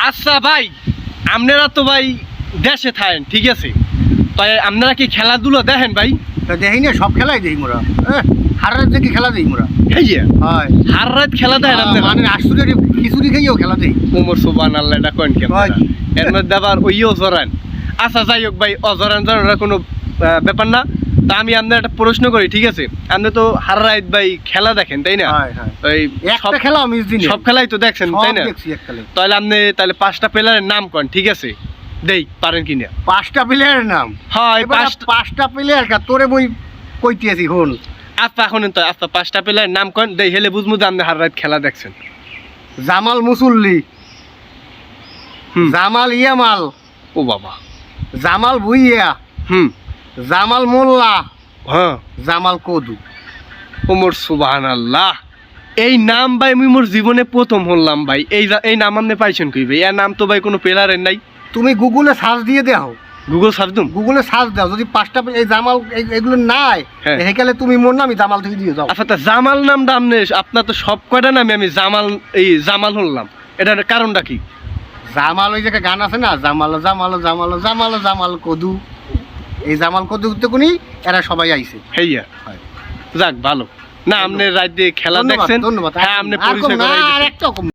আচ্ছা ভাই, আপনারা তো ভাই দেশে থাকেন, ঠিক আছে, তাই আপনারা কি খেলাধুলো দেখেন ভাই? দেখি না, সব খেলাই দেখি মোরা। হার রাত দেখি খেলা দেখি মোরা। হেইয়া হয় হার রাত খেলা দেখেন আপনারা? মানে আশুরের খিচুড়ি খাইও খেলা দেখি। উমর সুবহানাল্লাহ, এটা কোন কেন? হয় কি? এর মধ্যে আবার ওইও জরান। আচ্ছা যাই হোক ভাই, অজরান জরানোর কোনো ব্যাপার না। তা আমি আপনার একটা প্রশ্ন করি, ঠিক আছে? আপনি তো হার রাত ভাই খেলা দেখেন, তাই না? হয় হয়। ওই একটা খেলা মিস দিন। সব খেলাই তো দেখছেন, তাই না? দেখছি এক খেলা। তাহলে আপনি তাহলে 5টা প্লেয়ারের নাম কোন, ঠিক আছে? দেই পারেন কি না? 5টা প্লেয়ারের নাম। হয় এবার 5টা প্লেয়ার কা তোরে বই কইতেছি হন। আচ্ছা এখন তো আচ্ছা 5টা প্লেয়ারের নাম কোন, দেই হেলে বুঝমু যে আপনি হার রাত খেলা দেখছেন। জামাল মুসল্লি, হুম। জামাল ইয়ামাল, ও বাবা। জামাল ভুইয়া, হুম। জামাল মোল্লা, হ্যাঁ। জামাল কদু। ওমর সুবহানাল্লাহ, এই নাম ভাই আমি মোর জীবনে প্রথম শুনলাম ভাই। এই নাম আপনি পাইছেন কই ভাই? এর নাম তো ভাই কোনো প্লেয়ারের নাই। তুমি গুগলে সার্চ দিয়ে দাও, গুগল সার্চ দিম? গুগলে সার্চ দাও, যদি 5টা এই জামাল এগুলো নাই হ্যাঁ। হেকালে তুমি মোর নামই জামাল থেকে দিয়ে দাও। আচ্ছা তা জামাল নামটা আপনি, আপনার তো সব কয়টা নামে আমি জামাল শুনলাম, এটার কারণটা কি? জামাল ওই জায়গায় গান আছে না, জামাল জামাল জামাল জামাল জামাল কদু, এই জামাল কদু তো কোনি এরা সবাই আইছে। হেইয়া হয়। যাক ভালো না, আপনি রাত দিয়ে খেলা ধন্যবাদ, দেখছেন। ধন্যবাদ। হ্যাঁ, আপনি আর কম পরিচয় না, করাই আর দিছেন। একটা কম